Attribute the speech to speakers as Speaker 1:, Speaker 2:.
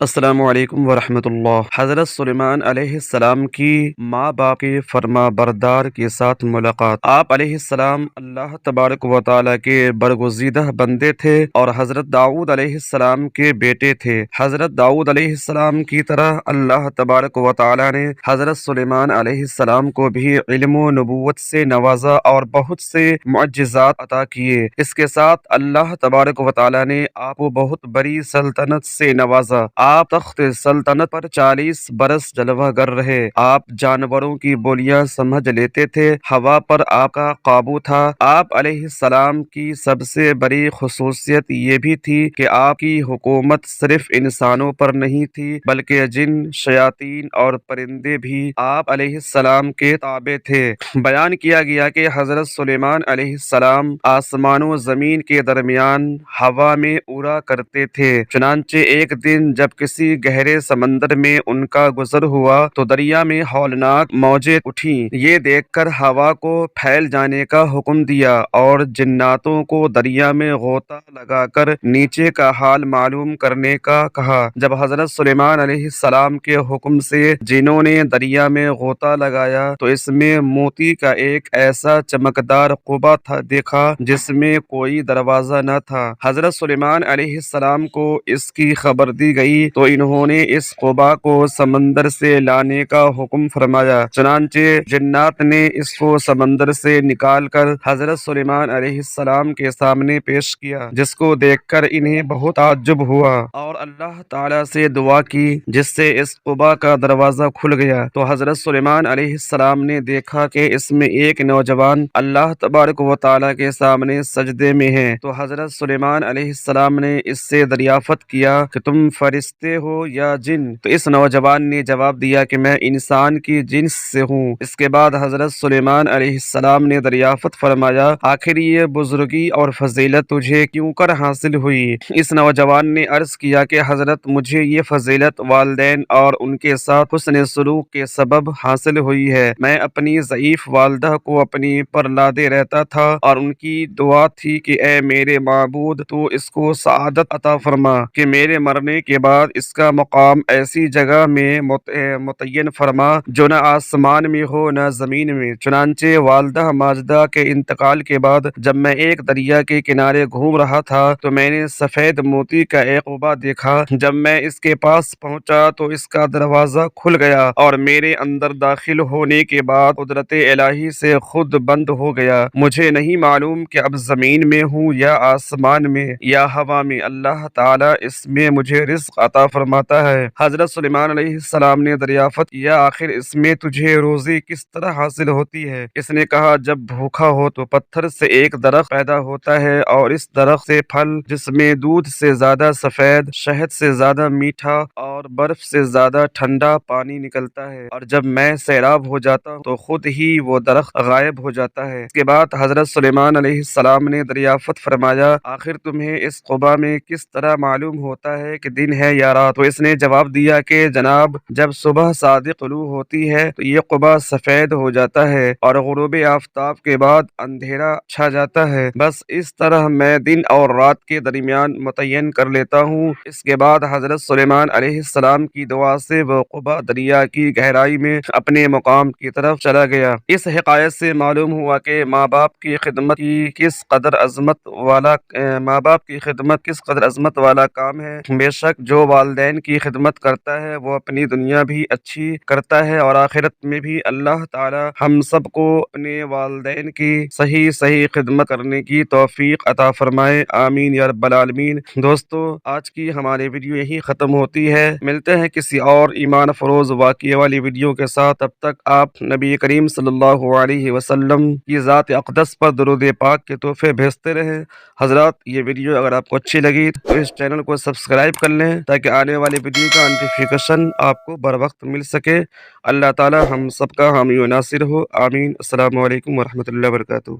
Speaker 1: السلام علیکم ورحمۃ اللہ۔ حضرت سلیمان علیہ السلام کی ماں باپ کے فرما بردار کے ساتھ ملاقات۔ آپ علیہ السلام اللہ تبارک و تعالیٰ کے برگزیدہ بندے تھے اور حضرت داؤد علیہ السلام کے بیٹے تھے۔ حضرت داؤد علیہ السلام کی طرح اللہ تبارک و تعالیٰ نے حضرت سلیمان علیہ السلام کو بھی علم و نبوت سے نوازا اور بہت سے معجزات عطا کیے۔ اس کے ساتھ اللہ تبارک و تعالیٰ نے آپ کو بہت بڑی سلطنت سے نوازا۔ آپ تخت سلطنت پر 40 برس جلوہ گر رہے۔ آپ جانوروں کی بولیاں سمجھ لیتے تھے۔ ہوا پر آپ کا قابو تھا۔ آپ علیہ السلام کی سب سے بڑی خصوصیت یہ بھی تھی کہ آپ کی حکومت صرف انسانوں پر نہیں تھی بلکہ جن، شیاطین اور پرندے بھی آپ علیہ السلام کے تابع تھے۔ بیان کیا گیا کہ حضرت سلیمان علیہ السلام آسمان و زمین کے درمیان ہوا میں اڑا کرتے تھے۔ چنانچہ ایک دن جب کسی گہرے سمندر میں ان کا گزر ہوا تو دریا میں ہولناک موجیں اٹھیں۔ یہ دیکھ کر ہوا کو پھیل جانے کا حکم دیا اور جناتوں کو دریا میں غوطہ لگا کر نیچے کا حال معلوم کرنے کا کہا۔ جب حضرت سلیمان علیہ السلام کے حکم سے جنوں نے دریا میں غوطہ لگایا تو اس میں موتی کا ایک ایسا چمکدار قبا تھا دیکھا جس میں کوئی دروازہ نہ تھا۔ حضرت سلیمان علیہ السلام کو اس کی خبر دی گئی تو انہوں نے اس قبا کو سمندر سے لانے کا حکم فرمایا۔ چنانچہ جنات نے اس کو سمندر سے نکال کر حضرت سلیمان علیہ السلام کے سامنے پیش کیا، جس کو دیکھ کر انہیں بہت تعجب ہوا اور اللہ تعالیٰ سے دعا کی جس سے اس قبا کا دروازہ کھل گیا۔ تو حضرت سلیمان علیہ السلام نے دیکھا کہ اس میں ایک نوجوان اللہ تبارک و تعالیٰ کے سامنے سجدے میں ہے۔ تو حضرت سلیمان علیہ السلام نے اس سے دریافت کیا کہ تم فرشتے ہو یا جن؟ تو اس نوجوان نے جواب دیا کہ میں انسان کی جنس سے ہوں۔ اس کے بعد حضرت سلیمان علیہ السلام نے دریافت فرمایا، آخر یہ بزرگی اور فضیلت تجھے کیوں کر حاصل ہوئی؟ اس نوجوان نے عرض کیا کہ حضرت مجھے یہ فضیلت والدین اور ان کے ساتھ حسن سلوک کے سبب حاصل ہوئی ہے۔ میں اپنی ضعیف والدہ کو اپنی پر لادے رہتا تھا اور ان کی دعا تھی کہ اے میرے معبود تو اس کو سعادت عطا فرما کہ میرے مرنے کے بعد اس کا مقام ایسی جگہ میں متعین فرما جو نہ آسمان میں ہو نہ زمین میں۔ چنانچہ والدہ ماجدہ کے انتقال کے بعد جب میں ایک دریا کے کنارے گھوم رہا تھا تو میں نے سفید موتی کا ایک قبا دیکھا۔ جب میں اس کے پاس پہنچا تو اس کا دروازہ کھل گیا اور میرے اندر داخل ہونے کے بعد قدرت الہی سے خود بند ہو گیا۔ مجھے نہیں معلوم کہ اب زمین میں ہوں یا آسمان میں یا ہوا میں، اللہ تعالیٰ اس میں مجھے رزق عطا فرماتا ہے۔ حضرت سلیمان علیہ السلام نے دریافت کیا، آخر اس میں تجھے روزی کس طرح حاصل ہوتی ہے؟ اس نے کہا، جب بھوکا ہو تو پتھر سے ایک درخت پیدا ہوتا ہے اور اس درخت سے پھل جس میں دودھ سے زیادہ سفید، شہد سے زیادہ میٹھا اور برف سے زیادہ ٹھنڈا پانی نکلتا ہے، اور جب میں سیراب ہو جاتا ہوں تو خود ہی وہ درخت غائب ہو جاتا ہے۔ اس کے بعد حضرت سلیمان علیہ السلام نے دریافت فرمایا، آخر تمہیں اس قبا میں کس طرح معلوم ہوتا ہے کہ دن ہے یا رات؟ تو اس نے جواب دیا کہ جناب، جب صبح صادق طلوع ہوتی ہے تو یہ قبا سفید ہو جاتا ہے اور غروب آفتاب کے بعد اندھیرا چھا جاتا ہے، بس اس طرح میں دن اور رات کے درمیان متعین کر لیتا ہوں۔ اس کے بعد حضرت سلیمان علیہ السلام کی دعا سے وہ قبا دریا کی گہرائی میں اپنے مقام کی طرف چلا گیا۔ اس حکایت سے معلوم ہوا کہ ماں باپ کی خدمت کس قدر عظمت والا کام ہے۔ بے شک جو والدین کی خدمت کرتا ہے وہ اپنی دنیا بھی اچھی کرتا ہے اور آخرت میں بھی۔ اللہ تعالی ہم سب کو اپنے والدین کی صحیح خدمت کرنے کی توفیق عطا فرمائے، آمین یا رب العالمین۔ دوستو، آج کی ہماری ویڈیو یہی ختم ہوتی ہے۔ ملتے ہیں کسی اور ایمان فروز واقعے والی ویڈیو کے ساتھ۔ تب تک آپ نبی کریم صلی اللہ علیہ وسلم کی ذات اقدس پر درود پاک کے تحفے بھیجتے رہیں۔ حضرات، یہ ویڈیو اگر آپ کو اچھی لگی تو اس چینل کو سبسکرائب کر لیں تاکہ آنے والی ویڈیو کا نوٹیفیکیشن آپ کو بر وقت مل سکے۔ اللہ تعالی ہم سب کا حامی و ناصر ہو، آمین۔ السلام علیکم ورحمۃ اللہ وبرکاتہ۔